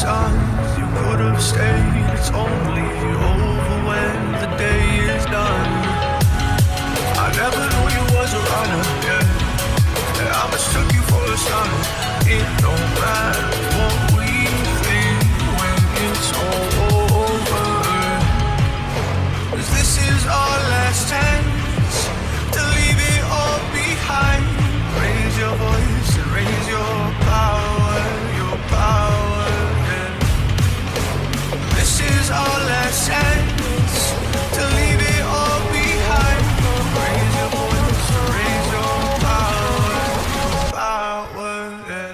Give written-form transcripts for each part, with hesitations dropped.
signs you could have stayed. It's only over when the day is done. I never knew you was a runner, yeah. I mistook you for a son. It don't matter what we think when it's all over. 'Cause this is our last chance to leave it all behind. Raise your voice and raise your power, yeah. This is our last chance to leave it all behind. Raise your voice and raise your power, yeah.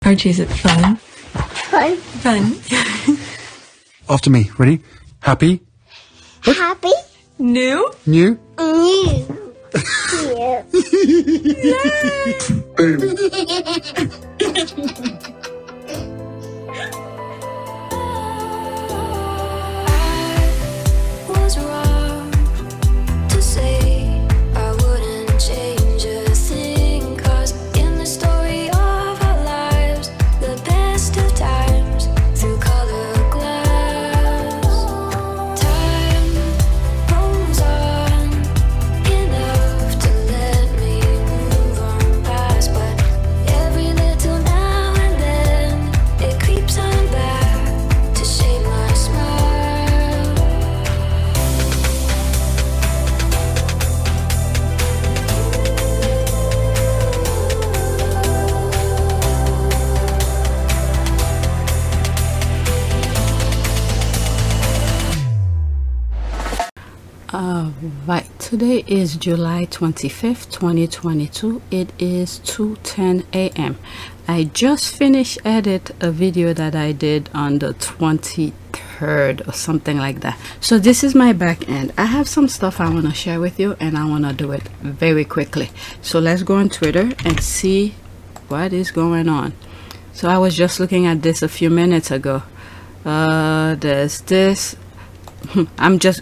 Archie, is it fun? Fun. Fun. After me. Ready? Happy? Happy. New? New? New. Was wrong to say I wouldn't change a thing, 'cause in the story of our lives, the best of times through color glass, time rolls on enough to let me move on past, but every little now and then it creeps on back to shape my smile. Right, today is July 25th, 2022. It is 2:10 a.m. I just finished edit a video that I did on the 23rd or something like that. So this is my back end. I have some stuff I want to share with you, and I want to do it very quickly. So let's go on Twitter and see what is going on. So I was just looking at this a few minutes ago. There's this.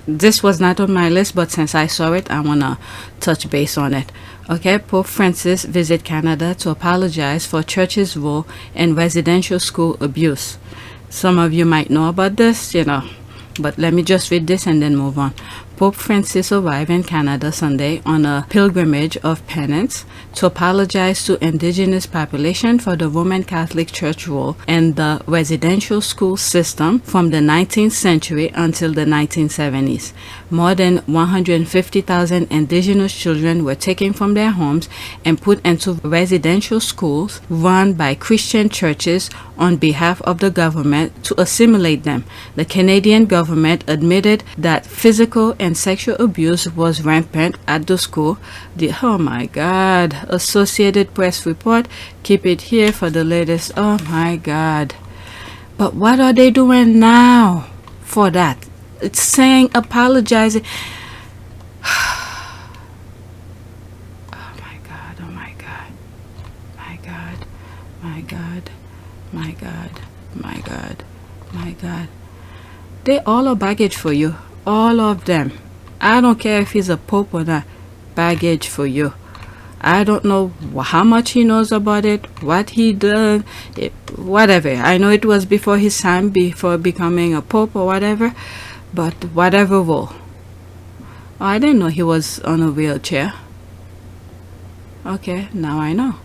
This was not on my list, but since I saw it, I want to touch base on it. Okay, Pope Francis visit Canada to apologize for church's role in residential school abuse. Some of you might know about this, but let me just read this and then move on. Pope Francis arrived in Canada Sunday on a pilgrimage of penance to apologize to indigenous population for the Roman Catholic Church role in the residential school system from the 19th century until the 1970s. More than 150,000 indigenous children were taken from their homes and put into residential schools run by Christian churches on behalf of the government to assimilate them. The Canadian government admitted that physical and sexual abuse was rampant at the school. Oh my God, Associated Press report. Keep it here for the latest. Oh my God. But what are they doing now for that? It's saying apologizing. Oh my God, oh my God. My God, my God, my God, my God, my God. They all are baggage for you. All of them. I don't care if he's a pope or not. Baggage for you. I don't know how much he knows about it, what he done, whatever. I know it was before his time, before becoming a pope or whatever, but whatever role. Oh, I didn't know he was on a wheelchair. Okay, now I know.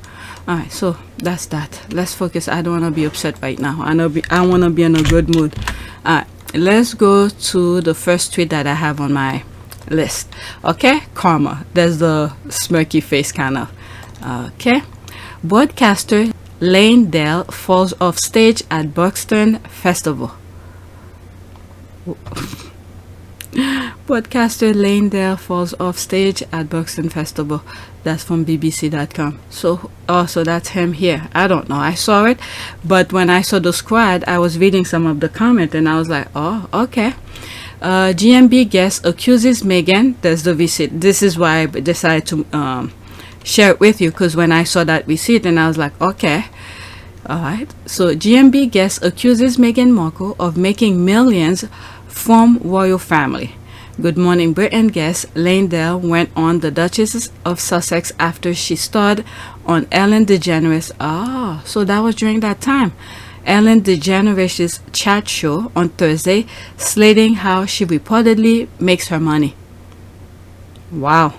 Alright, so that's that. Let's focus. I don't want to be upset right now. I want to be in a good mood. Alright, let's go to the first tweet that I have on my list. Okay, karma. There's the smirky face kind of. Okay. Broadcaster Lane Dale falls off stage at Buxton Festival. Broadcaster Lane Dale falls off stage at Buxton Festival. That's from BBC.com. So, so that's him here. I don't know. I saw it, but when I saw the squad, I was reading some of the comment, and I was like, oh, okay. GMB guest accuses Meghan. There's the receipt. This is why I decided to share it with you, because when I saw that receipt, and I was like, okay. Alright. So GMB guest accuses Meghan Markle of making millions from royal family. Good Morning Britain guest Lane Dale went on the Duchess of Sussex after she starred on Ellen DeGeneres. Ah, so that was during that time. Ellen DeGeneres' chat show on Thursday, slating how she reportedly makes her money. Wow.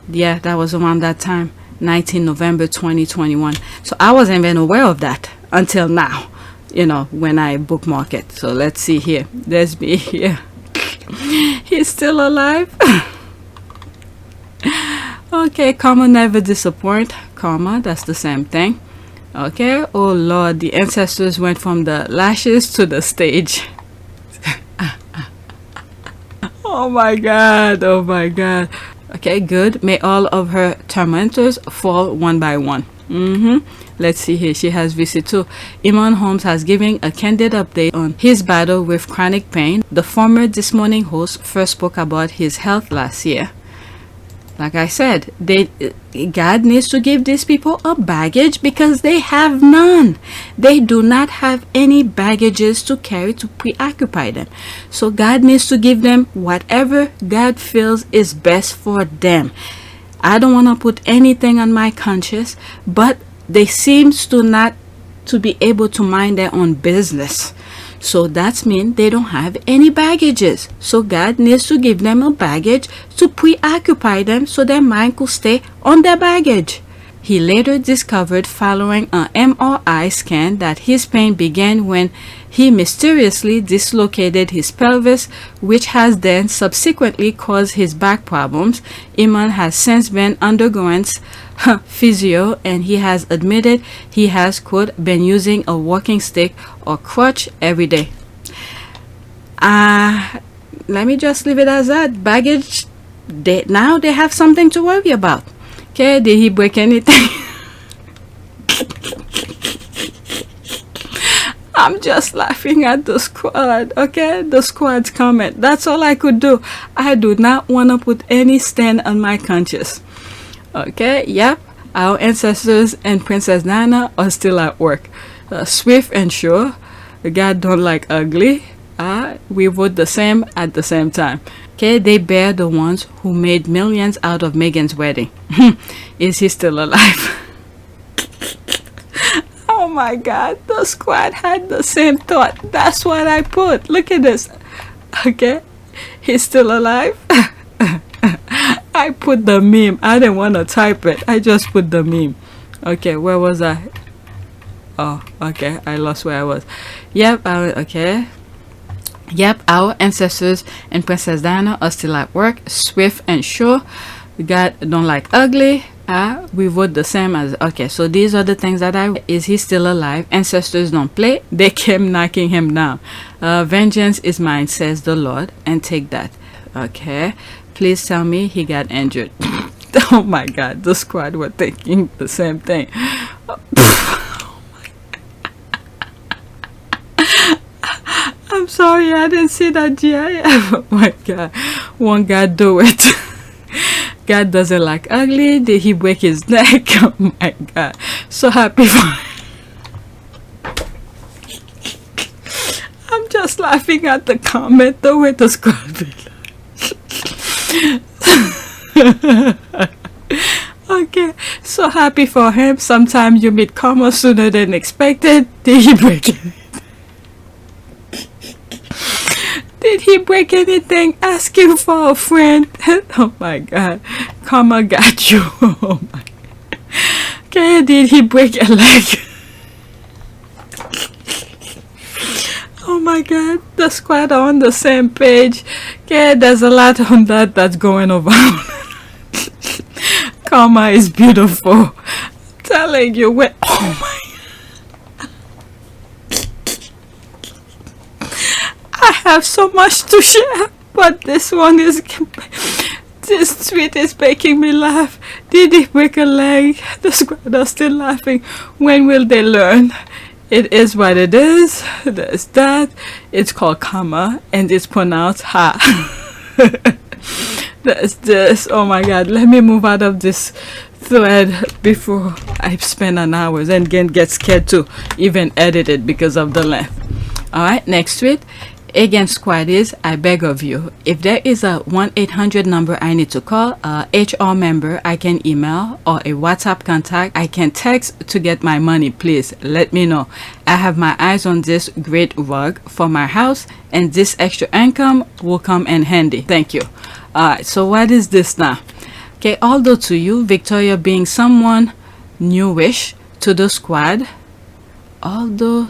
Yeah, that was around that time, 19 November 2021. So I wasn't even aware of that until now, you know, when I bookmark it. So let's see here. There's me here. He's still alive. Okay, karma never disappoint. Karma, that's the same thing. Okay, oh Lord, the ancestors went from the lashes to the stage. Oh my God, oh my God. Okay, good. May all of her tormentors fall one by one. Let's see here. She has visit too. Iman Holmes has given a candid update on his battle with chronic pain. The former This Morning host first spoke about his health last year. Like I said, God needs to give these people a baggage because they have none. They do not have any baggages to carry to preoccupy them. So God needs to give them whatever God feels is best for them. I don't want to put anything on my conscience, but they seems to not to be able to mind their own business. So that means they don't have any baggages. So God needs to give them a baggage to preoccupy them so their mind could stay on their baggage. He later discovered following an MRI scan that his pain began when he mysteriously dislocated his pelvis, which has then subsequently caused his back problems. Iman has since been undergoing physio, and he has admitted he has, quote, been using a walking stick or crutch every day. Let me just leave it as that. Baggage, now they have something to worry about. Okay, did he break anything? I'm just laughing at the squad, okay? The squad's comment. That's all I could do. I do not want to put any stain on my conscience. Okay, yep. Our ancestors and Princess Diana are still at work. Swift and sure. God don't like ugly. We vote the same at the same time. Okay, they bear the ones who made millions out of Meghan's wedding. Is he still alive? Oh my God, the squad had the same thought. That's what I put. Look at this. Okay, he's still alive. I put the meme. I didn't want to type it. I just put the meme. Okay, where was I? Oh, okay, I lost where I was. Yep, okay. Yep, our ancestors and Princess Diana are still at work. Swift and sure. God don't like ugly. We vote the same as. Okay, so these are the things that is he still alive? Ancestors don't play. They came knocking him down. Vengeance is mine, says the Lord, and take that. Okay, please tell me he got injured. Oh my God, the squad were thinking the same thing. I'm sorry, I didn't see that GIF. Oh my God, won't God do it? God doesn't like ugly. Did he break his neck? Oh my God, so happy for him. I'm just laughing at the comment, the way the squad be like. Okay, so happy for him. Sometimes you meet karma sooner than expected. Did he break it? Did he break anything? Asking for a friend. Oh my God. Karma got you. Oh my. Okay, did he break a leg? Oh my God. The squad are on the same page. Okay, there's a lot on that that's going around. Karma is beautiful. I'm telling you, where. Oh my. I have so much to share, but this tweet is making me laugh. Did he break a leg? The squad are still laughing. When will they learn? It is what it is. There's that. It's called karma, and it's pronounced ha. There's this. Oh my God. Let me move out of this thread before I spend an hour and again get scared to even edit it because of the length. Alright, next tweet. Again, Squaddies, I beg of you, if there is a 1-800 number I need to call, a HR member I can email, or a WhatsApp contact I can text to get my money, please let me know. I have my eyes on this great rug for my house, and this extra income will come in handy. Thank you. Alright, so what is this now? Okay, although to you, Victoria being someone newish to the squad, although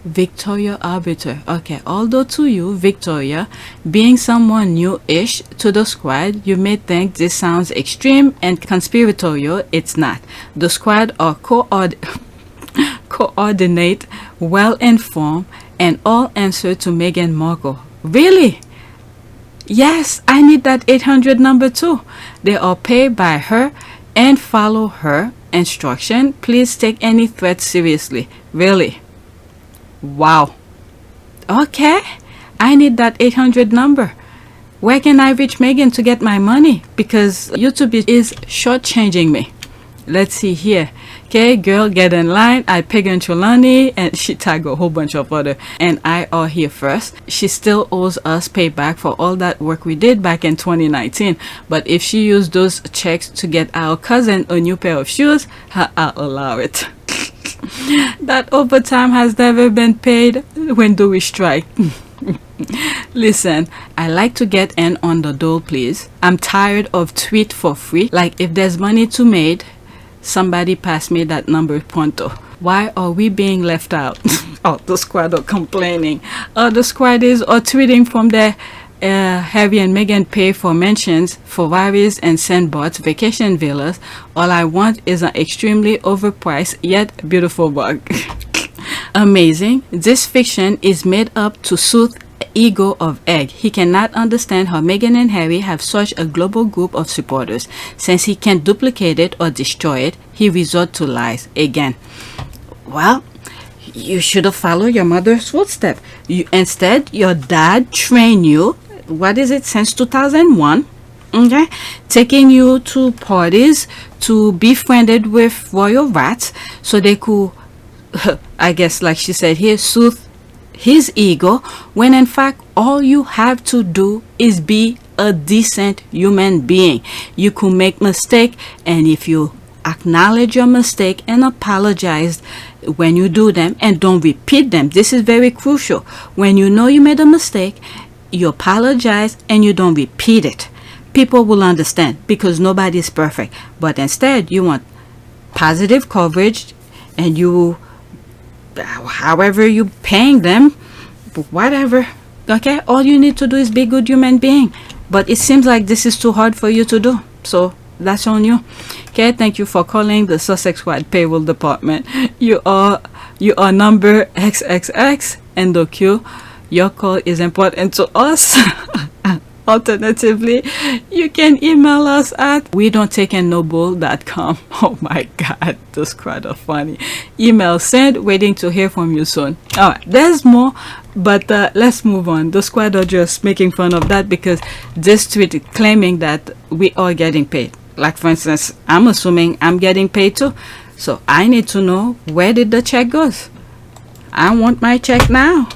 Victoria Arbiter. Okay, although to you, Victoria, being someone new-ish to the squad, you may think this sounds extreme and conspiratorial. It's not. The squad are coordinate, well-informed, and all answer to Meghan Markle. Really? Yes, I need that 800 number too. They are paid by her and follow her instruction. Please take any threat seriously. Really? Wow. Okay, I need that 800 number. Where can I reach Meghan to get my money? Because YouTube is shortchanging me. Let's see here. Okay, girl, get in line. I Pagan Trelawney, and she tagged a whole bunch of other. And I are here first. She still owes us payback for all that work we did back in 2019. But if she used those checks to get our cousin a new pair of shoes, I'll allow it. That overtime has never been paid. When do we strike? Listen, I like to get in on the dole, please. I'm tired of tweet for free. Like, if there's money to made, somebody pass me that number pronto. Why are we being left out? Oh, the squad are complaining. The Squaddies are tweeting from their Harry and Meghan pay for mentions, Ferraris and sandboards, vacation villas. All I want is an extremely overpriced yet beautiful bug. Amazing. This fiction is made up to soothe ego of egg. He cannot understand how Meghan and Harry have such a global group of supporters. Since he can't duplicate it or destroy it, he resorts to lies again. Well, you should have followed your mother's footsteps. Instead, your dad trained you, what is it, since 2001? Okay, taking you to parties to be friended with royal rats so they could, I guess like she said here, soothe his ego, when in fact all you have to do is be a decent human being. You could make mistake, and if you acknowledge your mistake and apologize when you do them and don't repeat them, this is very crucial. When you know you made a mistake, you apologize and you don't repeat it, people will understand, because nobody is perfect. But instead you want positive coverage, and you, however you paying them, whatever, okay, all you need to do is be a good human being. But it seems like this is too hard for you to do, so that's on you. Okay, thank you for calling the Sussex Squad Payroll Department. You are number XXX and the queue. Your call is important to us. Alternatively, you can email us at wedon'ttakeandnobull.com. Oh my god, those crowd are funny. Email sent, waiting to hear from you soon. Alright, there's more, but let's move on. The squad are just making fun of that because this tweet is claiming that we are getting paid. Like, for instance, I'm assuming I'm getting paid too, so I need to know, where did the check goes? I want my check now.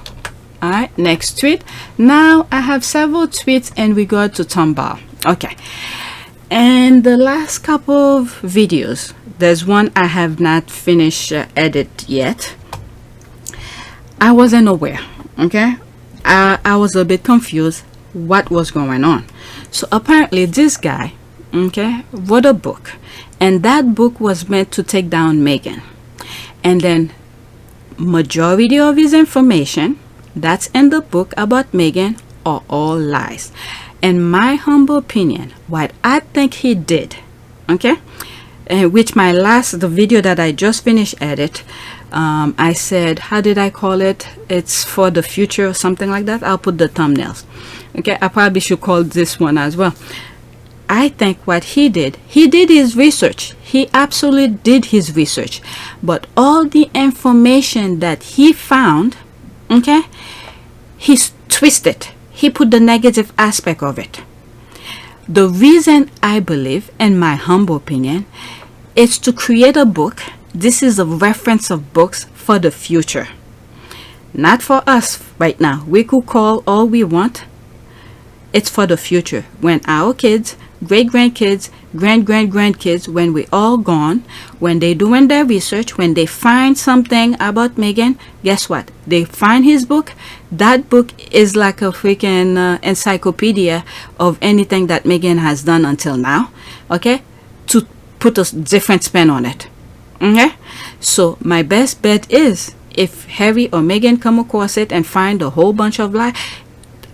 Alright, next tweet. Now I have several tweets in regard to Tombow. Okay, and the last couple of videos, there's one I have not finished edit yet. I wasn't aware. Okay, I was a bit confused what was going on. So apparently this guy, okay, wrote a book, and that book was meant to take down Meghan. And then majority of his information that's in the book about Meghan are all lies. In my humble opinion, what I think he did, okay, which the video that I just finished edit, I said, how did I call it? It's for the future or something like that. I'll put the thumbnails. Okay, I probably should call this one as well. I think what he did his research. He absolutely did his research. But all the information that he found, okay, he twisted. He put the negative aspect of it. The reason I believe, in my humble opinion, is to create a book. This is a reference of books for the future. Not for us right now. We could call all we want. It's for the future. When our kids, great-grandkids, grand-grand-grandkids, when we all gone, when they doing their research, when they find something about Meghan, guess what? They find his book. That book is like a freaking encyclopedia of anything that Meghan has done until now, okay? To put a different spin on it, okay? So my best bet is, if Harry or Meghan come across it and find a whole bunch of lies,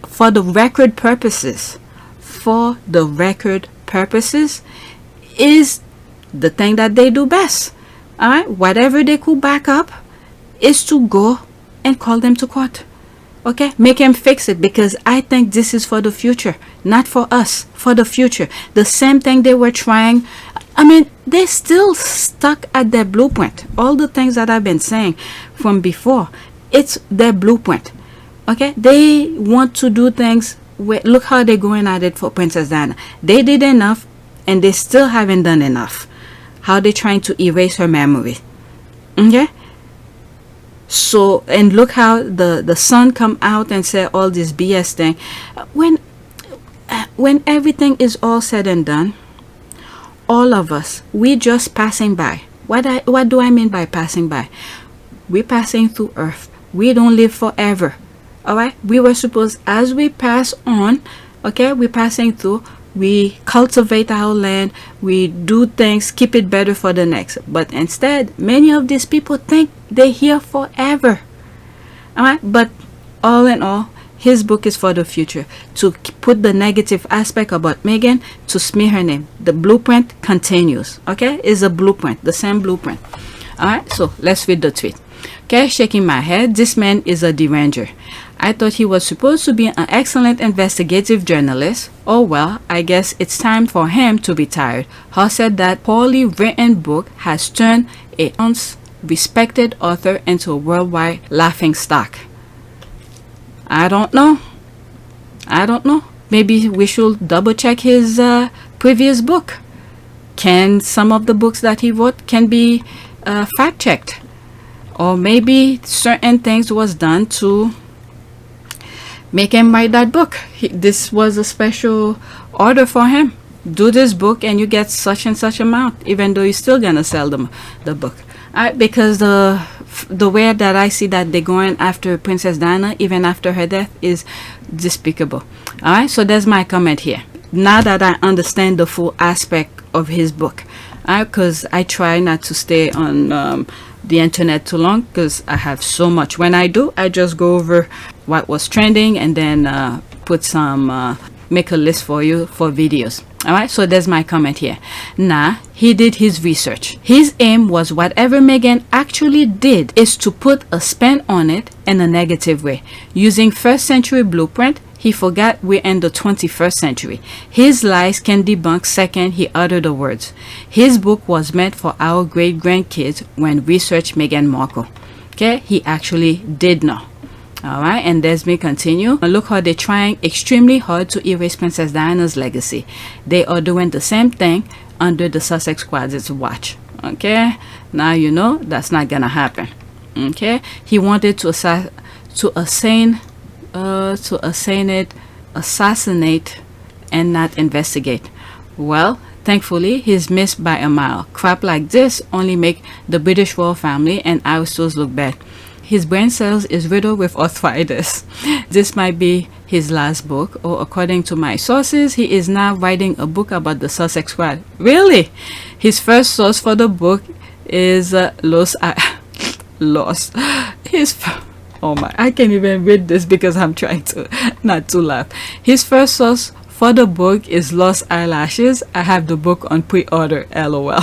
for the record purposes, is the thing that they do best. All right, whatever they could back up is to go and call them to court. Okay, make him fix it, because I think this is for the future, not for us, for the future. The same thing they were trying. I mean, they're still stuck at their blueprint. All the things that I've been saying from before, it's their blueprint. Okay, they want to do things. Look how they're going at it for Princess Diana. They did enough, and they still haven't done enough. How they trying to erase her memory. Okay. So, and look how the son come out and say all this BS thing. When everything is all said and done, all of us, we just passing by. What do I mean by passing by? We're passing through Earth. We don't live forever. All right, we were supposed, as we pass on, okay, we're passing through, we cultivate our land, we do things, keep it better for the next. But instead, many of these people think they're here forever. All right, but all in all, his book is for the future, to put the negative aspect about Meghan, to smear her name. The blueprint continues. Okay, is a blueprint, the same blueprint. All right, so let's read the tweet. Okay, shaking my head, this man is a deranger. I thought he was supposed to be an excellent investigative journalist. Oh well, I guess it's time for him to retire. How said that poorly written book has turned a once respected author into a worldwide laughingstock. I don't know. Maybe we should double check his previous book. Can some of the books that he wrote can be fact checked? Or maybe certain things was done to make him write that book. This was a special order for him. Do this book and you get such and such amount, even though you're still gonna sell them the book. Because the way that I see that they're going after Princess Diana, even after her death, is despicable. All right, so there's my comment here. Now that I understand the full aspect of his book, because I try not to stay on the internet too long, because I have so much. When I do, I just go over what was trending and then put some make a list for you for videos. All right, so there's my comment here. Nah, he did his research. His aim was whatever Meghan actually did is to put a spin on it in a negative way. Using first century blueprint, he forgot we're in the 21st century. His lies can debunk second he uttered the words. His book was meant for our great-grandkids when research Meghan Markle. Okay, he actually did know. All right, and there's me continue. Look how they're trying extremely hard to erase Princess Diana's legacy. They are doing the same thing under the Sussex Squaddies watch. Okay, now you know that's not gonna happen. Okay, he wanted to assassinate and not investigate. Well, thankfully he's missed by a mile. Crap like this only make the British royal family and ourselves look bad. his brain cells is riddled with arthritis. This might be his last book, or according to my sources, he is now writing a book about the Sussex squad. Really? His first source for the book is oh my, I can't even read this because I'm trying to not to laugh. His first source for the book is Lost Eyelashes. I have the book on pre-order, lol.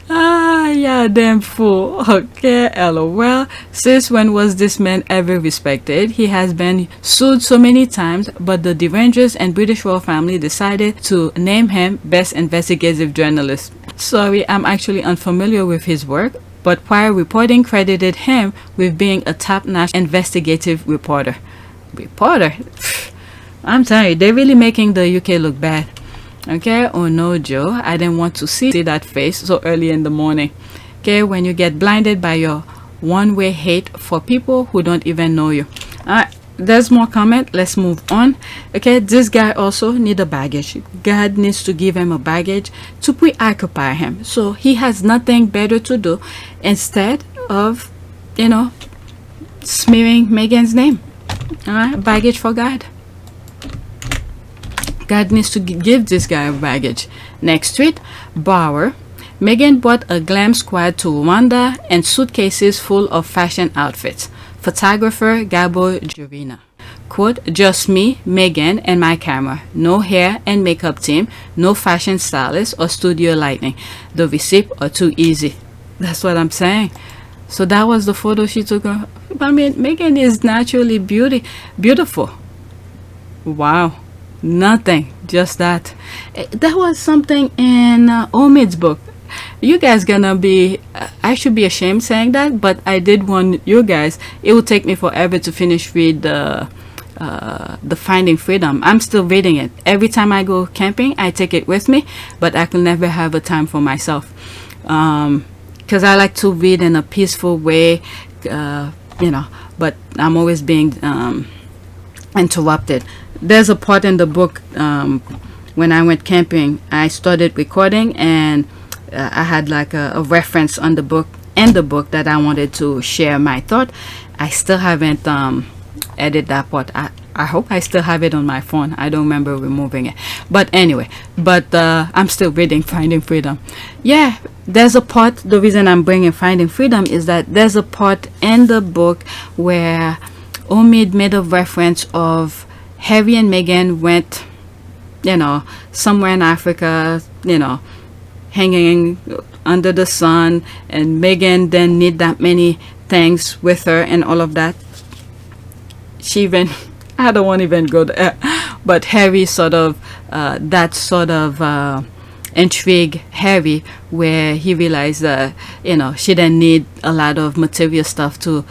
Ah, yeah, damn fool. Okay, lol. Since when was this man ever respected? He has been sued so many times, but the Derangers and British royal family decided to name him Best Investigative Journalist. Sorry, I'm actually unfamiliar with his work, but prior reporting credited him with being a top-notch investigative reporter. I'm telling you, they're really making the UK look bad. Okay, oh no, Joe, I didn't want to see that face so early in the morning. Okay, when you get blinded by your one-way hate for people who don't even know you. There's more comment. Let's move on. Okay, this guy also need a baggage. God needs to give him a baggage to preoccupy him, so he has nothing better to do instead of, you know, smearing Meghan's name. All right, baggage for God. God needs to give this guy a baggage. Next tweet, Bower. Meghan bought a glam squad to Rwanda and suitcases full of fashion outfits. Photographer Gabo Jovina. Quote, just me, Meghan, and my camera. No hair and makeup team, no fashion stylist or studio lighting. The recipe are too easy. That's what I'm saying. So that was the photo she took. I mean, Meghan is naturally beautiful. Wow. Nothing, just that. That was something in Omid's book. You guys gonna be, I should be ashamed saying that, but I did warn you guys, it will take me forever to finish read the Finding Freedom. I'm still reading it. Every time I go camping, I take it with me, but I can never have a time for myself. Because I like to read in a peaceful way, you know, but I'm always being interrupted. There's a part in the book when I went camping, I started recording, and I had like a reference on the book that I wanted to share my thought. I still haven't edited that part. I hope I still have it on my phone. I don't remember removing it, but anyway, I'm still reading Finding Freedom. Yeah, there's a part, the reason I'm bringing Finding Freedom is that there's a part in the book where Omid made a reference of Harry and Meghan went, you know, somewhere in Africa, you know, hanging under the sun, and Meghan didn't need that many things with her and all of that. She even, I don't want to even go there, but Harry sort of, that sort of intrigue Harry, where he realized that, you know, she didn't need a lot of material stuff to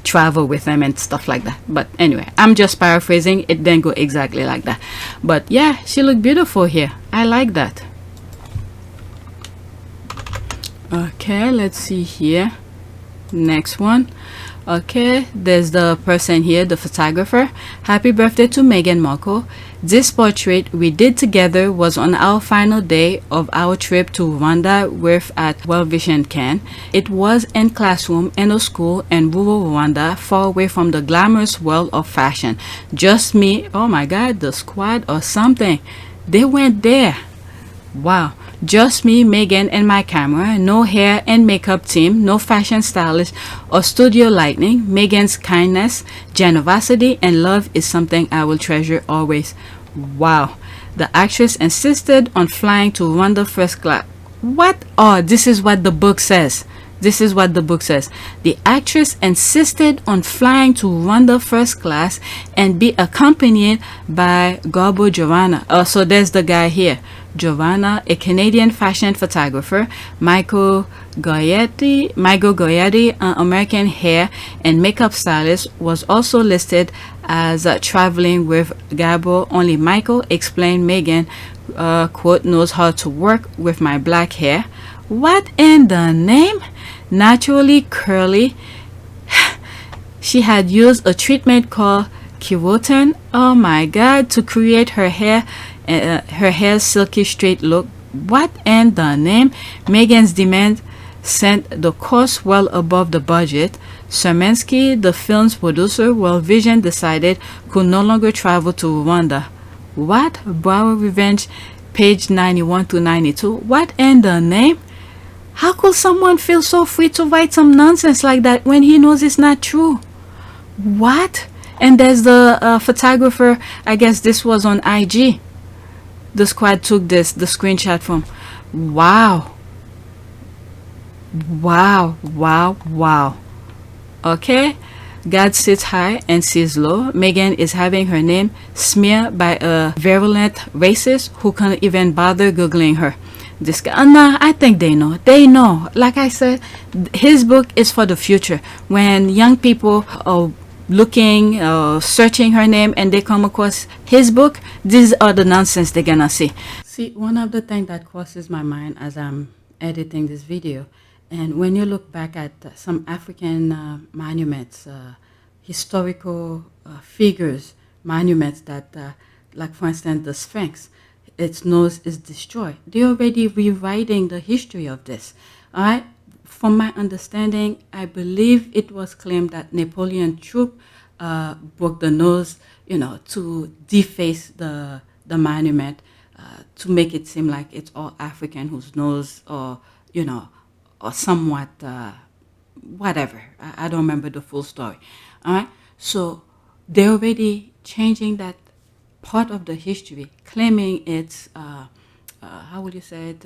travel with them and stuff like that. But anyway, I'm just paraphrasing. It didn't go exactly like that, but yeah, she looked beautiful here. I like that. Okay, let's see here. Next one. Okay, there's the person here, the photographer. Happy birthday to Meghan Markle. This portrait we did together was on our final day of our trip to Rwanda with at World Vision Can. It was in classroom in a school in rural Rwanda, far away from the glamorous world of fashion. Just me, oh my god, the squad or something. They went there. Wow. Just me, Meghan, and my camera. No hair and makeup team, no fashion stylist or studio lighting. Meghan's kindness, generosity, and love is something I will treasure always. Wow. The actress insisted on flying to Rwanda first class. What? Oh, this is what the book says. This is what the book says. The actress insisted on flying to Rwanda first class and be accompanied by Gabo Jovina. Oh, so there's the guy here. Jovina, a Canadian fashion photographer. Michael Goyetti, an American hair and makeup stylist, was also listed as traveling with Gabo. Only Michael, explained Meghan, quote, knows how to work with my black hair. What in the name? Naturally curly. She had used a treatment called keratin, oh my god, to create her hair's silky straight look. What in the name? Meghan's demand sent the cost well above the budget. Szymanski, the film's producer, well, Vision decided could no longer travel to Rwanda. What? Bower Revenge, page 91 to 92. What in the name? How could someone feel so free to write some nonsense like that when he knows it's not true? What? And there's the photographer, I guess this was on IG. The squad took the screenshot from. Wow. Wow, wow, wow. Okay? God sits high and sees low. Meghan is having her name smeared by a virulent racist who can't even bother Googling her. This guy, nah, I think they know. They know. Like I said, his book is for the future. When young people are looking, searching her name, and they come across his book, these are the nonsense they're gonna see. See, one of the things that crosses my mind as I'm editing this video, and when you look back at some African monuments, historical figures, monuments that, like for instance, the Sphinx, its nose is destroyed. They're already rewriting the history of this. All right. From my understanding, I believe it was claimed that Napoleon troop broke the nose, to deface the monument, to make it seem like it's all African whose nose, or somewhat whatever. I don't remember the full story. All right. So they're already changing that part of the history, claiming it's how would you say it,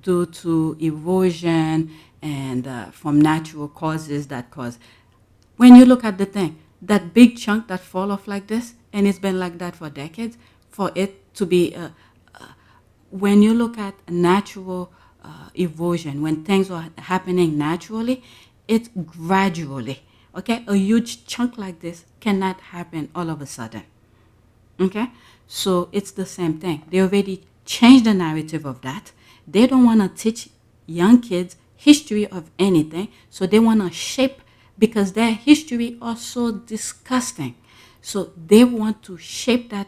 due to erosion and from natural causes that cause. When you look at the thing, that big chunk that fall off like this, and it's been like that for decades, for it to be, when you look at natural erosion, when things are happening naturally, it's gradually, okay? A huge chunk like this cannot happen all of a sudden. Okay, so it's the same thing. They already changed the narrative of that. They don't want to teach young kids history of anything, so they want to shape, because their history are so disgusting. So they want to shape that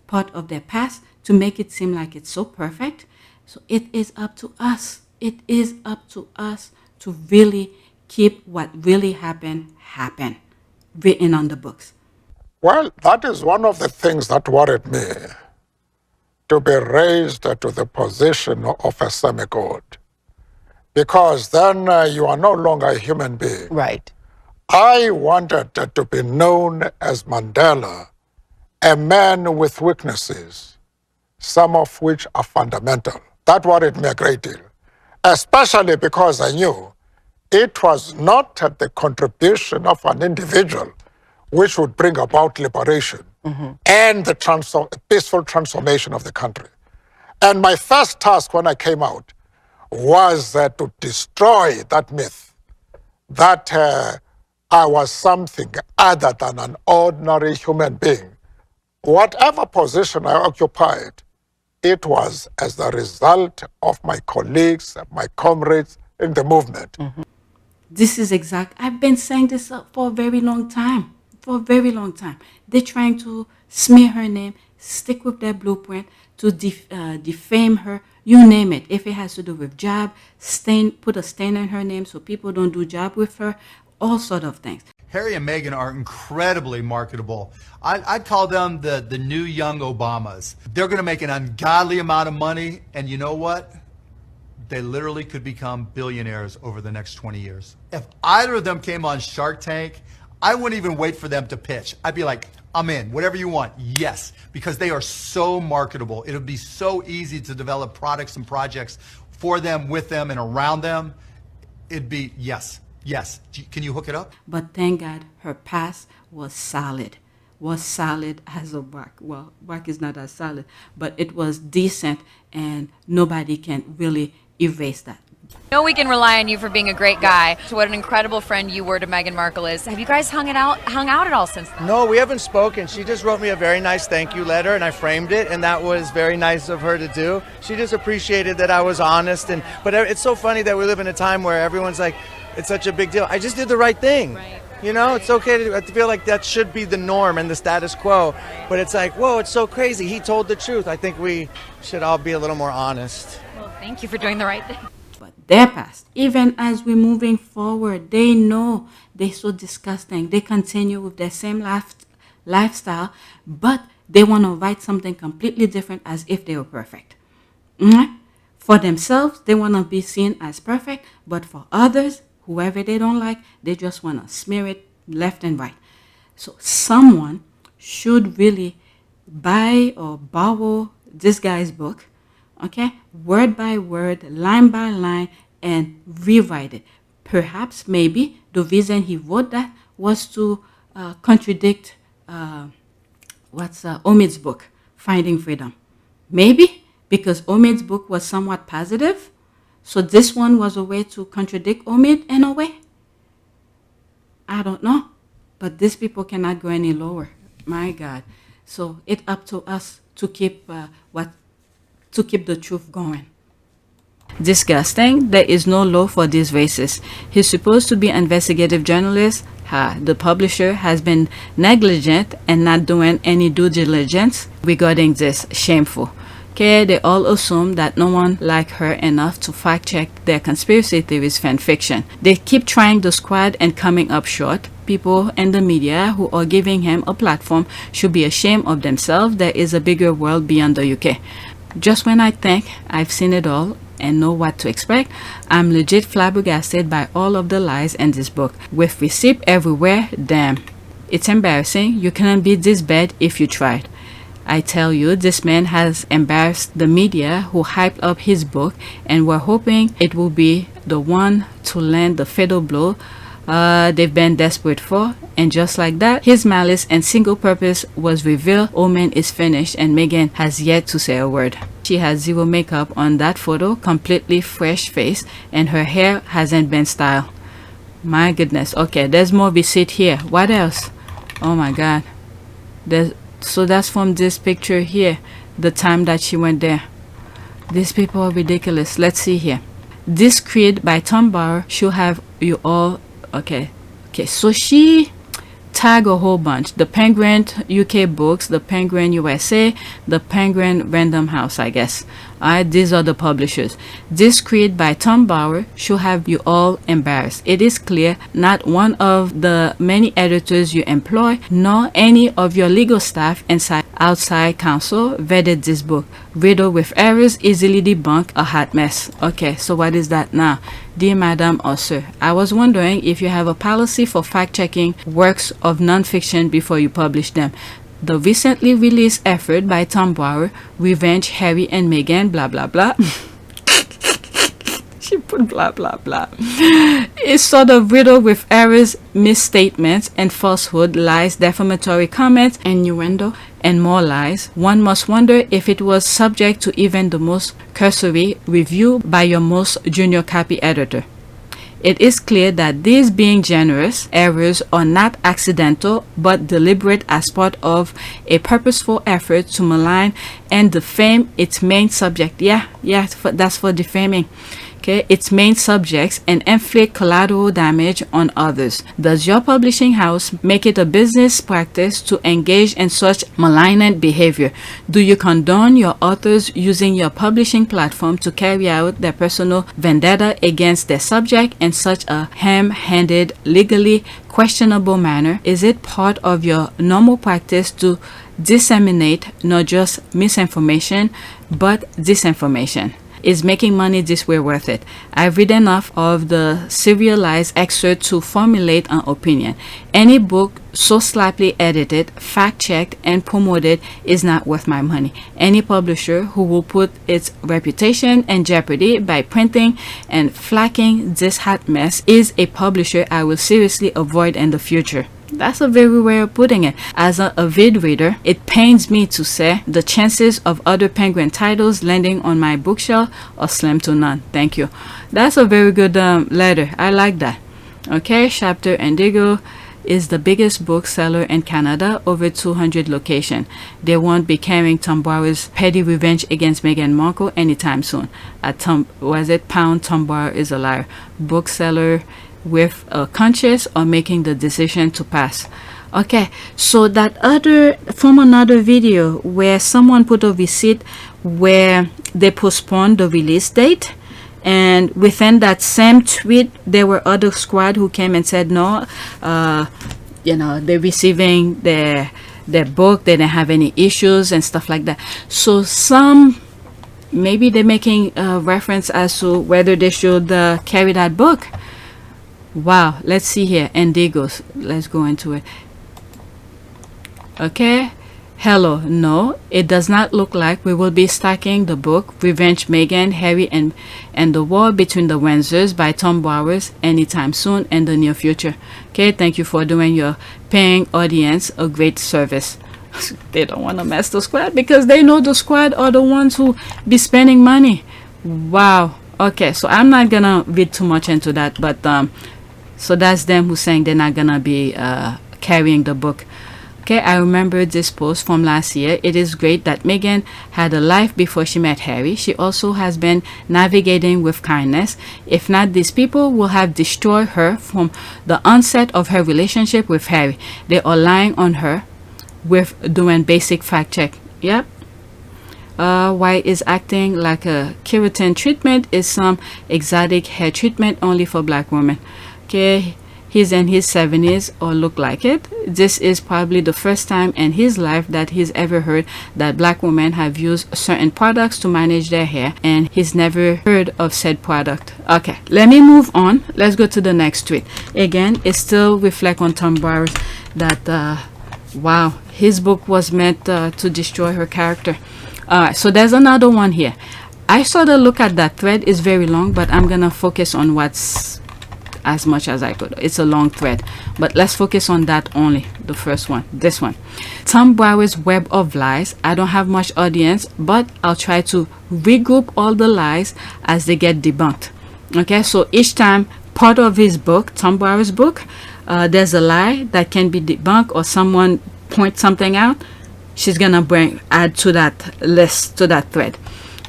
part of their past to make it seem like it's so perfect. So it is up to us. It is up to us to really keep what really happened written on the books. Well, that is one of the things that worried me, to be raised to the position of a semi-god, because then you are no longer a human being. Right. I wanted to be known as Mandela, a man with weaknesses, some of which are fundamental. That worried me a great deal, especially because I knew it was not the contribution of an individual which would bring about liberation and the peaceful transformation of the country. And my first task when I came out was to destroy that myth that I was something other than an ordinary human being. Whatever position I occupied, it was as the result of my colleagues, my comrades in the movement. This is exact. I've been saying this for a very long time. For a very long time. They're trying to smear her name, stick with their blueprint to defame her, you name it. If it has to do with job, put a stain on her name so people don't do job with her, all sort of things. Harry and Meghan are incredibly marketable. I'd call them the new young Obamas. They're going to make an ungodly amount of money, and you know what? They literally could become billionaires over the next 20 years. If either of them came on Shark Tank, I wouldn't even wait for them to pitch. I'd be like, I'm in, whatever you want, yes, because they are so marketable. It'll be so easy to develop products and projects for them, with them, and around them. It'd be, yes. Can you hook it up? But thank God her past was solid as a rock. Well, rock is not as solid, but it was decent, and nobody can really erase that. I know we can rely on you for being a great guy. So what an incredible friend you were to Meghan Markle is. Have you guys hung out at all since then? No, we haven't spoken. She just wrote me a very nice thank you letter, and I framed it, and that was very nice of her to do. She just appreciated that I was honest, but it's so funny that we live in a time where everyone's like, it's such a big deal. I just did the right thing. Right. It's okay to feel like that should be the norm and the status quo, but it's like, whoa, it's so crazy. He told the truth. I think we should all be a little more honest. Well, thank you for doing the right thing. but their past. Even as we're moving forward, they know they're so disgusting. They continue with their same lifestyle, but they want to write something completely different as if they were perfect. For themselves, they want to be seen as perfect, but for others, whoever they don't like, they just want to smear it left and right. So someone should really buy or borrow this guy's book, okay, word by word, line by line, and rewrite it. Perhaps, maybe, the reason he wrote that was to contradict Omid's book, Finding Freedom. Maybe, because Omid's book was somewhat positive, so this one was a way to contradict Omid in a way. I don't know, but these people cannot go any lower. My God. So it's up to us to keep the truth going. Disgusting. There is no law for these races. He's supposed to be an investigative journalist. The publisher has been negligent and not doing any due diligence regarding this. Shameful. Okay, they all assume that no one like her enough to fact check their conspiracy theories fan fiction. They keep trying the squad and coming up short. People in the media who are giving him a platform should be ashamed of themselves. There is a bigger world beyond the UK. Just when I think I've seen it all and know what to expect, I'm legit flabbergasted by all of the lies in this book. With receipt everywhere, damn. It's embarrassing. You couldn't be this bad if you tried. I tell you, this man has embarrassed the media who hyped up his book and were hoping it will be the one to land the fatal blow they've been desperate for. And just like that, his malice and single purpose was revealed. Omen is finished and Meghan has yet to say a word. She has zero makeup on that photo, completely fresh face, and her hair hasn't been styled. My goodness. Okay, there's more receipt here. What else? Oh my God. So that's from this picture here, the time that she went there. These people are ridiculous. Let's see here. This creed by Tom Bauer should have you all. Okay, so she tagged a whole bunch. The Penguin UK Books, the Penguin USA, the Penguin Random House, I guess. These are the publishers. This creed by Tom Bauer should have you all embarrassed. It is clear not one of the many editors you employ, nor any of your legal staff inside outside counsel vetted this book. Riddled with errors, easily debunked, a hot mess. Okay, so what is that now? Dear Madam or Sir, I was wondering if you have a policy for fact-checking works of non-fiction before you publish them. The recently released effort by Tom Bauer, Revenge, Harry and Meghan, blah blah blah. She put blah blah blah. Is sort of riddled with errors, misstatements, and falsehood, lies, defamatory comments, innuendo, and more lies. One must wonder if it was subject to even the most cursory review by your most junior copy editor. It is clear that these being generous errors are not accidental but deliberate as part of a purposeful effort to malign and defame its main subject. That's for defaming. Okay, its main subjects and inflict collateral damage on others. Does your publishing house make it a business practice to engage in such malignant behavior? Do you condone your authors using your publishing platform to carry out their personal vendetta against their subject in such a ham-handed, legally questionable manner? Is it part of your normal practice to disseminate not just misinformation but disinformation? Is making money this way worth it? I've read enough of the serialized excerpt to formulate an opinion. Any book so slightly edited, fact-checked, and promoted is not worth my money. Any publisher who will put its reputation in jeopardy by printing and flacking this hot mess is a publisher I will seriously avoid in the future. That's a very way of putting it. As a avid reader, it pains me to say the chances of other Penguin titles landing on my bookshelf are slim to none. Thank you. That's a very good letter. I like that. Okay, Chapter Indigo is the biggest bookseller in Canada, over 200 locations. They won't be carrying Tom Bauer's petty revenge against Meghan Markle anytime soon. Tom Bauer is a liar. Bookseller with a conscience or making the decision to pass. Okay, so that other from another video where someone put a receipt where they postponed the release date And within that same tweet, there were other squad who came and said no, they're receiving their book, they didn't have any issues and stuff like that. So some, maybe they're making a reference as to whether they should carry that book. Wow, let's see here. Indigos, let's go into it. Okay, hello. No, it does not look like we will be stacking the book Revenge Meghan, Harry and the War Between the Windsors by Tom Bowers anytime soon in the near future. Okay, thank you for doing your paying audience a great service. They don't want to mess the squad because they know the squad are the ones who be spending money. Wow. Okay, so I'm not gonna read too much into that, but so that's them who's saying they're not gonna be carrying the book. Okay, I remember this post from last year. It is great that Meghan had a life before she met Harry. She also has been navigating with kindness. If not, these people will have destroyed her from the onset of her relationship with Harry. They are lying on her with doing basic fact check. Yep. Why is acting like a keratin treatment is some exotic hair treatment only for black women. Okay. He's in his 70s or look like it. This is probably the first time in his life that he's ever heard that black women have used certain products to manage their hair, and he's never heard of said product. Okay, let me move on. Let's go to the next tweet. Again, it still reflects on Tom Bowers that wow, his book was meant to destroy her character. Alright, so there's another one here. I sort of look at that thread. It's very long, but I'm gonna focus on what's as much as I could. It's a long thread, but let's focus on that only. The first one, this one. Tom Bowers' web of lies. I don't have much audience, but I'll try to regroup all the lies as they get debunked. Okay, so each time part of his book, Tom Bowers' book, there's a lie that can be debunked or someone points something out, she's gonna add to that list, to that thread.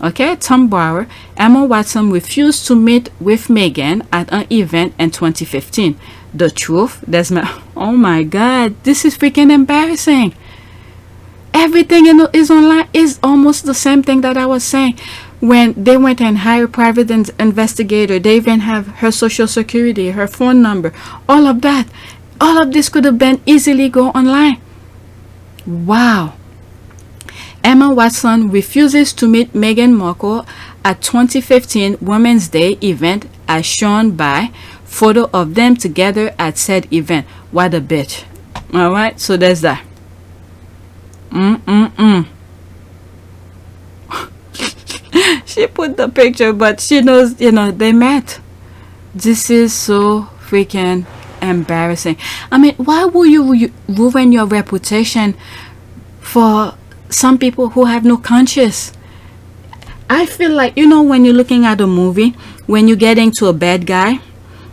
Okay, Tom Bower. Emma Watson refused to meet with Meghan at an event in 2015. The truth, oh my god, this is freaking embarrassing. Everything is online is almost the same thing that I was saying. When they went and hired private investigator, they even have her social security, her phone number, all of that. All of this could have been easily go online. Wow. Emma Watson refuses to meet Meghan Markle at 2015 Women's Day event as shown by photo of them together at said event. What a bitch. Alright, so there's that. She put the picture, but she knows, they met. This is so freaking embarrassing. I mean, why would you ruin your reputation for some people who have no conscience? I feel like, when you're looking at a movie, when you're getting to a bad guy,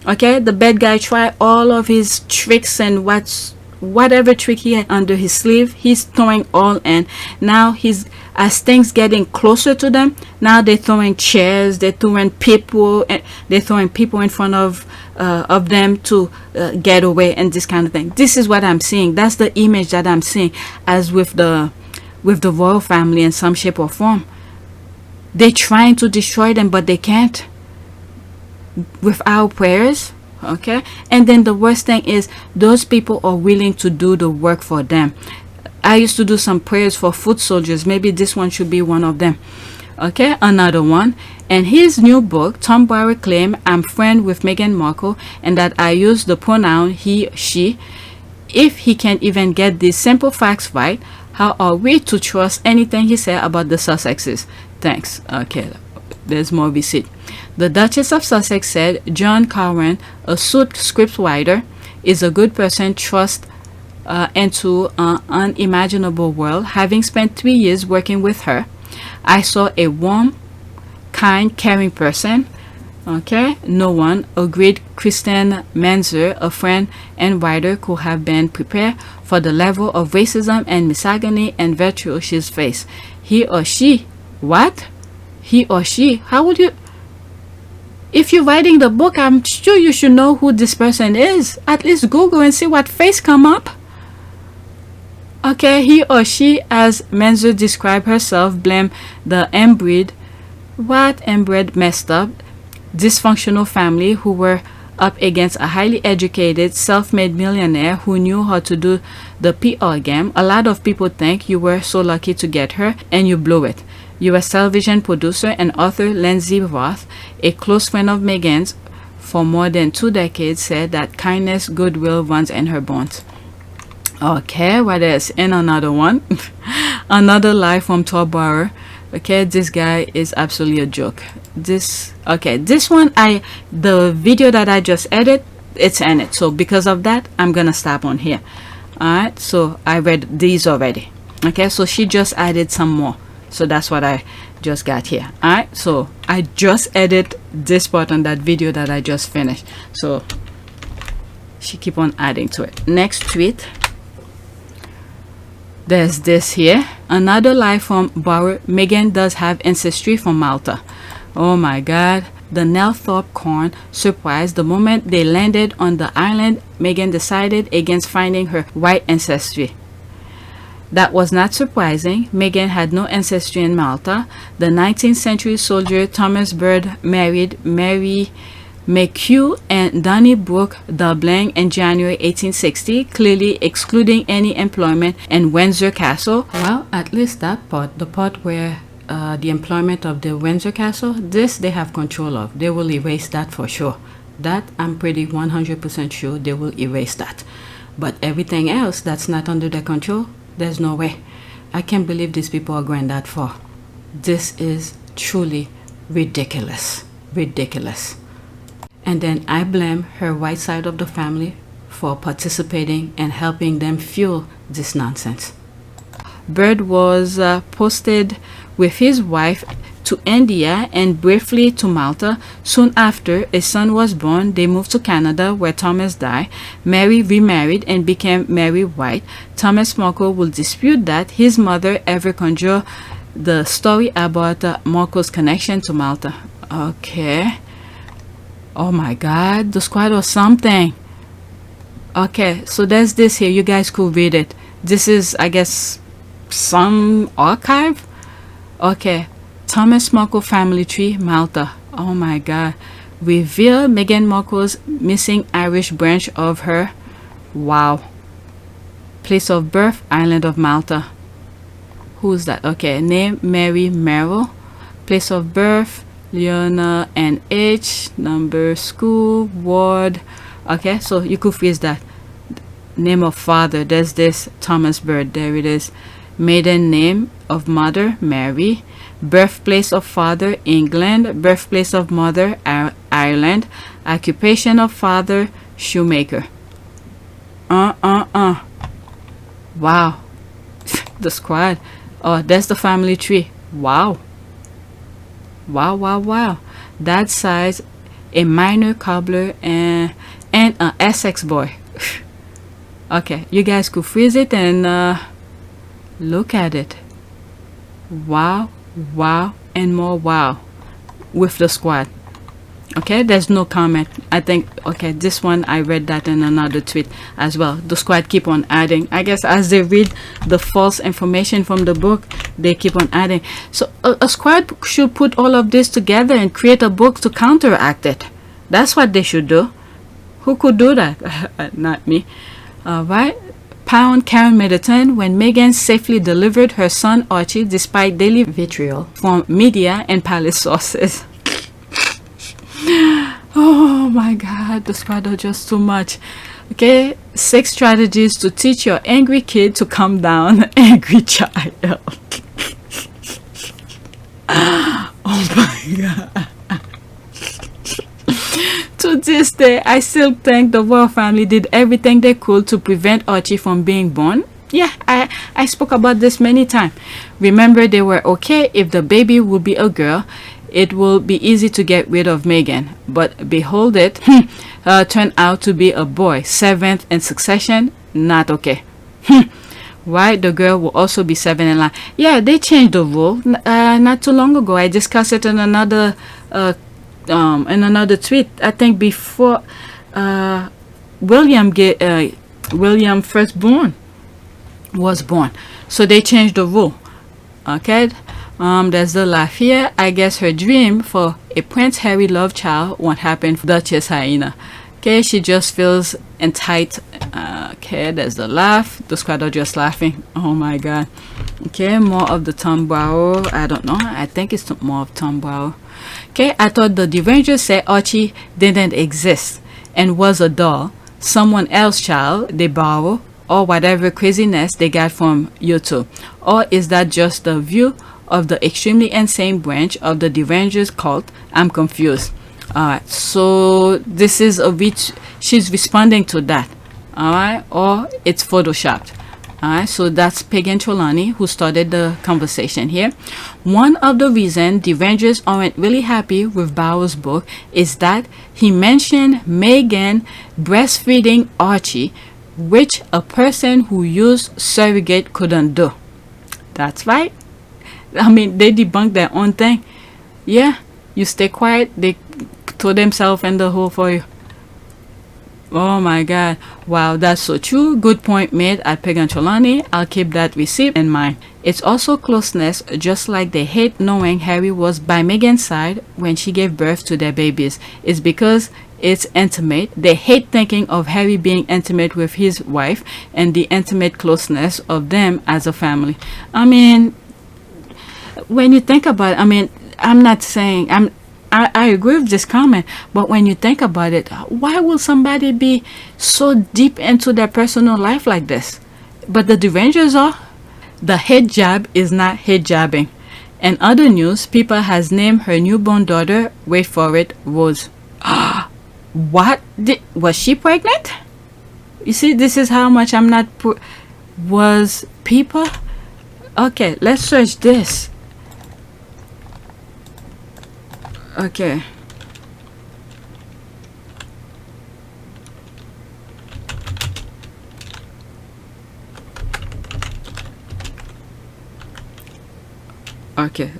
okay, the bad guy try all of his tricks and whatever trick he had under his sleeve, he's throwing all in. Now as things getting closer to them, now they're throwing chairs, they're throwing people in front of them to get away and this kind of thing. This is what I'm seeing. That's the image that I'm seeing as with the royal family in some shape or form. They're trying to destroy them, but they can't with our prayers. Okay, and then the worst thing is those people are willing to do the work for them. I used to do some prayers for foot soldiers. Maybe this one should be one of them. Okay, another one. In his new book, Tom Bower claimed I'm friend with Meghan Markle and that I use the pronoun he, she. If he can't even get these simple facts right, how are we to trust anything he said about the Sussexes? Thanks. Okay, there's more receipt. The Duchess of Sussex said John Cowan, a script writer, is a good person trust into an unimaginable world. Having spent 3 years working with her, I saw a warm, kind, caring person. Okay, no one agreed. Kristen Menzer, a friend and writer, could have been prepared for the level of racism and misogyny and vitriol she's faced. He or she, what? He or she? How would you? If you're writing the book, I'm sure you should know who this person is. At least Google and see what face come up. Okay, he or she, as Menzer described herself, blamed the inbred, messed up, dysfunctional family who were up against a highly educated, self-made millionaire who knew how to do the PR game. A lot of people think you were so lucky to get her and you blew it. US television producer and author Lindsay Roth, a close friend of Meghan's for more than 2 decades, said that kindness, goodwill runs in her bones. Okay, what else? And another one. Another lie from Torbauer. Okay, this guy is absolutely a joke. This one, the video that I just edited, it's in it. So because of that, I'm gonna stop on here. Alright, so I read these already. Okay, so she just added some more. So that's what I just got here. Alright, so I just edited this part on that video that I just finished. So she keep on adding to it. Next tweet. There's this here. Another lie from bowerMeghan does have ancestry from Malta. Oh my god. The Nelthorpe corn surprised the moment they landed on the island. Meghan decided against finding her white ancestry. That was not surprising. Meghan had no ancestry in Malta. The 19th century soldier Thomas Bird married Mary McHugh and Donnybrook, Dublin in January 1860, clearly excluding any employment in Windsor Castle. Well, at least that part, the part where the employment of the Windsor Castle, this they have control of. They will erase that for sure. That I'm pretty 100% sure they will erase that. But everything else that's not under their control, there's no way. I can't believe these people are going that far. This is truly ridiculous. Ridiculous. And then I blame her white side of the family for participating and helping them fuel this nonsense. Bird was posted with his wife to India and briefly to Malta. Soon after a son was born, they moved to Canada where Thomas died. Mary remarried and became Mary White. Thomas Markle will dispute that his mother ever conjured the story about Markle's connection to Malta. Okay. Oh my god, the squad or something. Okay, so there's this here. You guys could read it. This is, I guess, some archive. Okay, Thomas Markle family tree, Malta. Oh my god. Reveal Meghan Markle's missing Irish branch of her. Wow. Place of birth, island of Malta. Who's that? Okay, name Mary Merrill. Place of birth, Leona and H. Number, school, ward. Okay, so you could freeze that. Name of father, there's this Thomas Bird. There it is. Maiden name of mother, Mary. Birthplace of father, England. Birthplace of mother, Ireland. Occupation of father, shoemaker. Wow. The squad. Oh, that's the family tree. Wow. Wow. That size, a minor cobbler and an Essex boy. Okay, you guys could freeze it and look at it. Wow, and more wow with the squad. Okay, there's no comment. I think, okay, this one I read that in another tweet as well. The squad keep on adding. I guess as they read the false information from the book, they keep on adding. So a squad should put all of this together and create a book to counteract it. That's what they should do. Who could do that? Not me. Right? Pound Karen Middleton when Meghan safely delivered her son Archie despite daily vitriol from media and palace sources. Oh my god, the squad are just too much. Okay, 6 strategies to teach your angry kid to calm down. Angry child. Oh my god. To this day, I still think the royal family did everything they could to prevent Archie from being born. Yeah, I spoke about this many times. Remember, they were okay if the baby would be a girl. It will be easy to get rid of Meghan. But behold it, turned out to be a boy. 7th in succession, not okay. Why the girl will also be 7 in line. Yeah, they changed the rule not too long ago. I discussed it in another tweet. I think before William firstborn was born. So they changed the rule. Okay. There's the laugh here. I guess her dream for a Prince Harry love child won't happen for Duchess Hyena. Okay, she just feels entitled. Okay, there's the laugh. The squad are just laughing. Oh my god. Okay, more of the Tom Brower. I don't know. I think it's more of Tom Brower. Okay, I thought the derangers said Archie didn't exist and was a doll, someone else's child they borrow, or whatever craziness they got from YouTube. Or is that just the view of the extremely insane branch of the derangers cult? I'm confused. Alright, so this is a bit, she's responding to that. Alright, or it's photoshopped. Alright, so that's Meghan Trelawney who started the conversation here. One of the reasons derangers aren't really happy with Bower's book is that he mentioned Meghan breastfeeding Archie, which a person who used surrogate couldn't do. That's right. I mean, they debunked their own thing. Yeah, you stay quiet, they throw themselves in the hole for you. Oh my god. Wow, that's so true. Good point made at Meghan Trelawney. I'll keep that receipt in mind. It's also closeness, just like they hate knowing Harry was by Meghan's side when she gave birth to their babies. It's because it's intimate. They hate thinking of Harry being intimate with his wife and the intimate closeness of them as a family. I mean, when you think about it, I mean, I'm not saying I agree with this comment, but when you think about it, why will somebody be so deep into their personal life like this? But the derangers are. The hijab is not hijabbing. In other news, Pippa has named her newborn daughter, wait for it, Rose. What? Was she pregnant? You see, this is how much I'm not... Was Pippa? Okay, let's search this. Okay. Okay.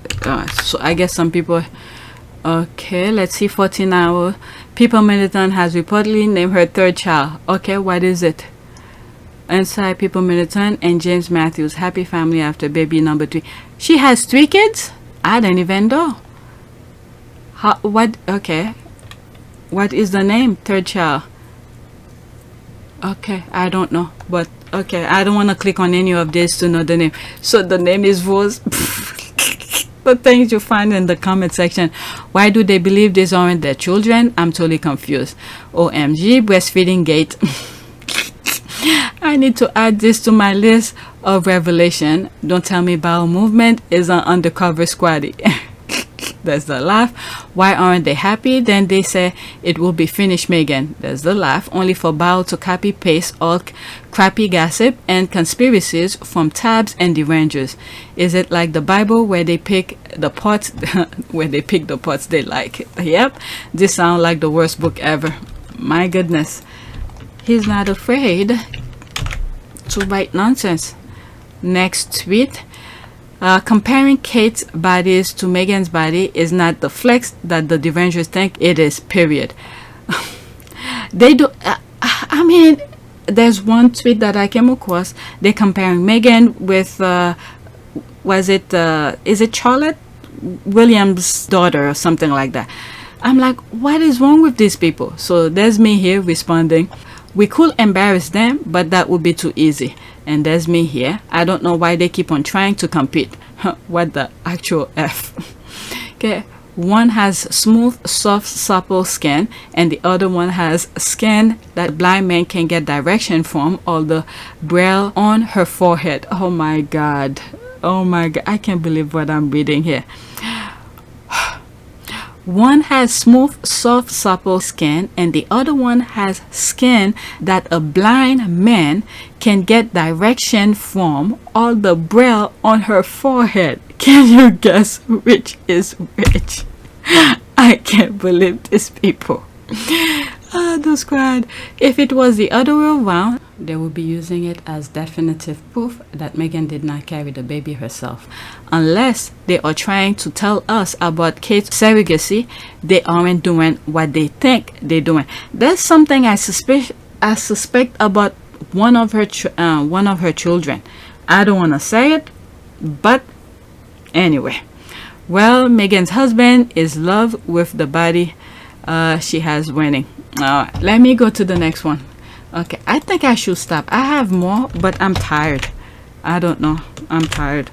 So I guess some people. Okay, let's see. 14 hours. Pippa Middleton has reportedly named her third child. Okay, what is it? Inside Pippa Middleton and James Matthews, happy family after baby number 3. She has 3 kids? I didn't even know. What? Okay. What is the name? Third child. Okay, I don't know. But, okay, I don't want to click on any of this to know the name. So the name is Rose. The things you find in the comment section. Why do they believe these aren't their children? I'm totally confused. OMG, breastfeeding gate. I need to add this to my list of revelation. Don't tell me bowel movement is an undercover squaddie. There's the laugh. Why aren't they happy? Then they say it will be finished, Meghan. There's the laugh. Only for Bow to copy paste all crappy gossip and conspiracies from tabs and derangers. Is it like the Bible where they pick the parts where they pick the parts they like? Yep. This sounds like the worst book ever. My goodness. He's not afraid to write nonsense. Next tweet. Comparing Kate's bodies to Meghan's body is not the flex that the derangers think it is, period. They do. I mean, there's one tweet that I came across. They're comparing Meghan with, is it Charlotte Williams' daughter or something like that. I'm like, what is wrong with these people? So there's me here responding. We could embarrass them, but that would be too easy. And there's me here. I don't know why they keep on trying to compete. What the actual F? Okay. One has smooth, soft, supple skin, and the other one has skin that blind men can get direction from, or the braille on her forehead. Oh my god. Oh my god. I can't believe what I'm reading here. One has smooth, soft, supple skin, and the other one has skin that a blind man can get direction from, all the braille on her forehead. Can you guess which is which? I can't believe these people. The squad. If it was the other way around, they would be using it as definitive proof that Meghan did not carry the baby herself. Unless they are trying to tell us about Kate's surrogacy, they aren't doing what they think they're doing. There's something I suspect about one of her children. I don't want to say it, but anyway. Well, Meghan's husband is love with the body she has winning. Let me go to the next one. Okay, I think I should stop. I have more, but I'm tired. I don't know. I'm tired.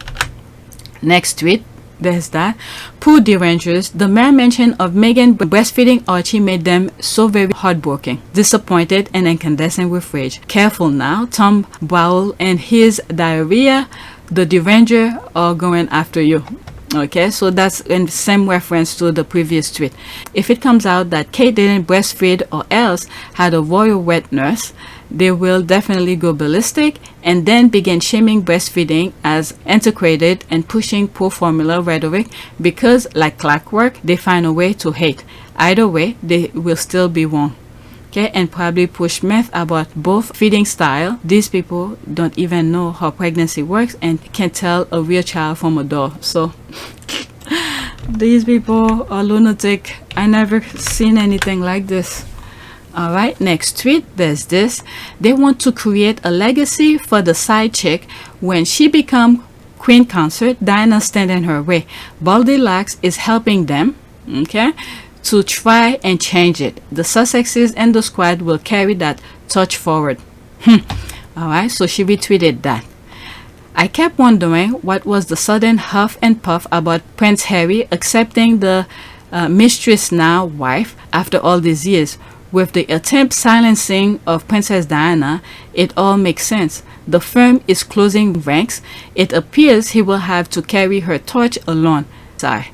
Next tweet. There's that. Poor Derangers. The mere mention of Meghan breastfeeding Archie made them so very heartbroken, disappointed, and incandescent with rage. Careful now. Tom Bowell and his diarrhea, the deranger, are going after you. Okay, so that's in same reference to the previous tweet. If it comes out that Kate didn't breastfeed or else had a royal wet nurse, they will definitely go ballistic and then begin shaming breastfeeding as antiquated and pushing poor formula rhetoric because, like clockwork, they find a way to hate. Either way, they will still be wrong. Okay, and probably push myth about both feeding style. These people don't even know how pregnancy works and can tell a real child from a doll. So these people are lunatic. I never seen anything like this. All right, next tweet. There's this. They want to create a legacy for the side chick. When she become queen consort, Diana stand in her way. Goldilocks is helping them. Okay, to try and change it. The Sussexes and the squad will carry that torch forward. Alright, so she retweeted that. I kept wondering what was the sudden huff and puff about Prince Harry accepting the mistress now wife after all these years. With the attempt silencing of Princess Diana, it all makes sense. The firm is closing ranks. It appears he will have to carry her torch alone. Sorry.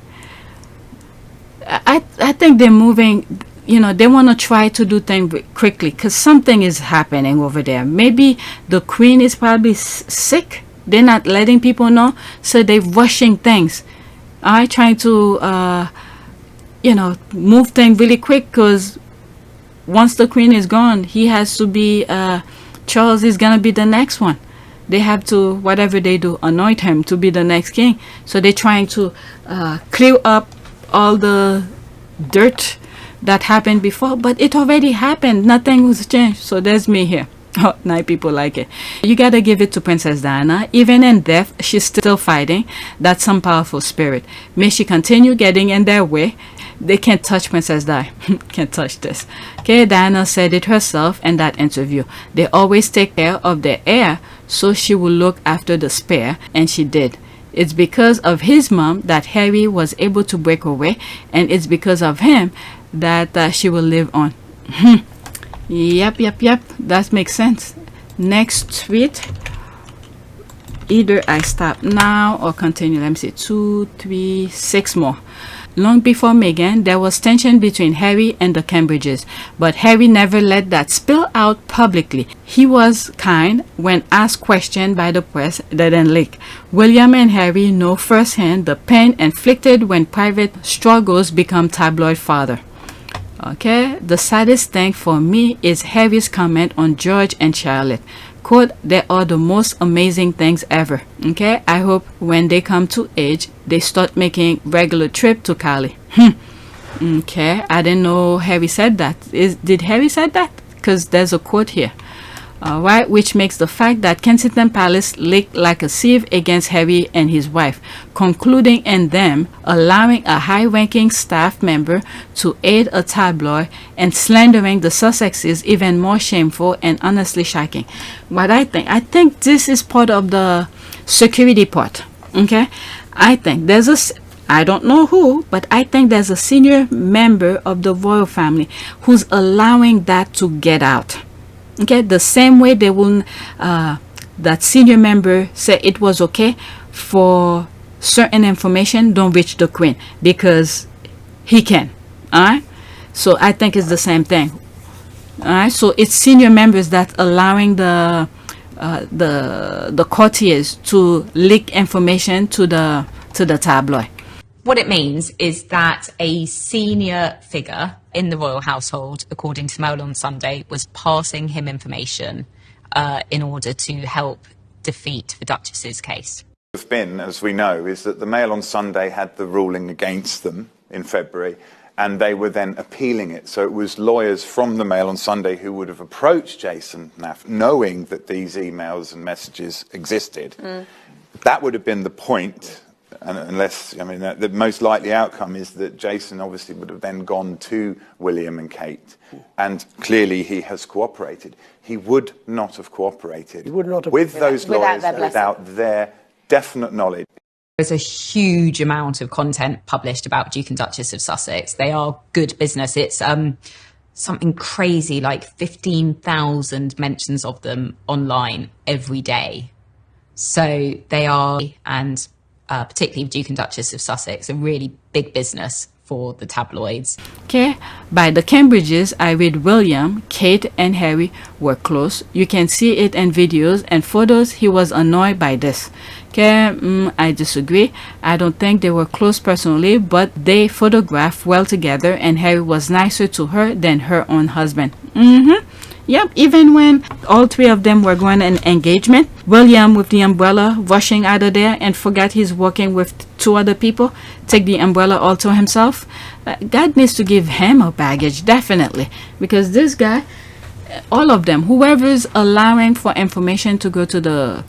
I think they're moving, you know, they want to try to do things quickly because something is happening over there. Maybe the queen is probably sick. They're not letting people know, so they're rushing things. Trying to, you know, move things really quick because once the queen is gone, he has to be, Charles is going to be the next one. They have to, whatever they do, anoint him to be the next king. So they're trying to clear up all the dirt that happened before, but it already happened. Nothing was changed. So there's me here. Oh, now people like it. You gotta give it to Princess Diana. Even in death, she's still fighting. That's some powerful spirit. May she continue getting in their way. They can't touch Princess Di. Can't touch this. Okay, Diana said it herself in that interview. They always take care of their heir, so she will look after the spare, and she did. It's because of his mom that Harry was able to break away, and it's because of him that she will live on. Yep. That makes sense. Next tweet. Either I stop now or continue. Let me see. 2, 3, 6 more. Long before Meghan, there was tension between Harry and the Cambridges, but Harry never let that spill out publicly. He was kind when asked questions by the press that didn't leak. William and Harry know firsthand the pain inflicted when private struggles become tabloid fodder. Okay, the saddest thing for me is Harry's comment on George and Charlotte. Quote, they are the most amazing things ever. Okay, I hope when they come to age, they start making regular trip to Cali. Okay, I didn't know Harry said that. Did Harry said that? Because there's a quote here. Alright, which makes the fact that Kensington Palace leaked like a sieve against Harry and his wife, concluding in them allowing a high-ranking staff member to aid a tabloid and slandering the Sussexes even more shameful and honestly shocking. What I think this is part of the security part. Okay, I think there's a, I don't know who, but I think there's a senior member of the royal family who's allowing that to get out. Okay, the same way they will, that senior member say it was okay for certain information don't reach the queen because he can. Alright, so I think it's the same thing. Alright, so it's senior members that allowing the courtiers to leak information to the tabloid. What it means is that a senior figure in the royal household, according to Mail on Sunday, was passing him information in order to help defeat the Duchess's case. Have been, as we know, is that the Mail on Sunday had the ruling against them in February, and they were then appealing it. So it was lawyers from the Mail on Sunday who would have approached Jason Naff, knowing that these emails and messages existed. That would have been the point and unless, I mean, the most likely outcome is that Jason obviously would have then gone to William and Kate, and clearly he has cooperated. He would not have cooperated with those lawyers without their definite knowledge. There's a huge amount of content published about Duke and Duchess of Sussex. They are good business. It's something crazy like 15,000 mentions of them online every day. So they are, and particularly Duke and Duchess of Sussex, a really big business for the tabloids. Okay, by the Cambridges, I read William, Kate, and Harry were close. You can see it in videos and photos. He was annoyed by this. Okay, I disagree. I don't think they were close personally, but they photographed well together, and Harry was nicer to her than her own husband. Yep, even when all three of them were going on an engagement, William with the umbrella rushing out of there and forgot he's working with two other people, take the umbrella all to himself. God needs to give him a baggage, definitely, because this guy, all of them, whoever's allowing for information to go to the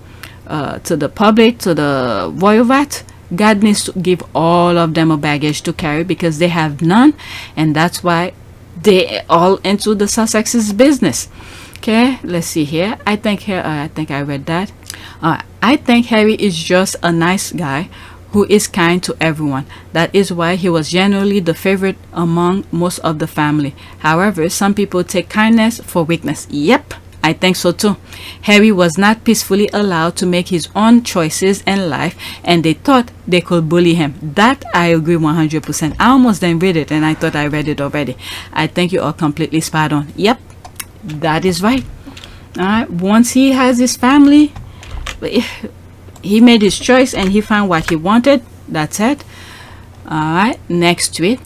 public, to the royal vat, God needs to give all of them a baggage to carry, because they have none, and that's why they all into the Sussex's business. Okay, let's see here. I think I read that. I think Harry is just a nice guy who is kind to everyone. That is why he was generally the favorite among most of the family. However, some people take kindness for weakness. Yep, I think so too. Harry was not peacefully allowed to make his own choices in life, and they thought they could bully him. That I agree 100%. I almost didn't read it, and I thought I read it already. I think you are completely spot on. Yep, that is right. Alright, once he has his family, he made his choice and he found what he wanted. That's it. Alright, next tweet.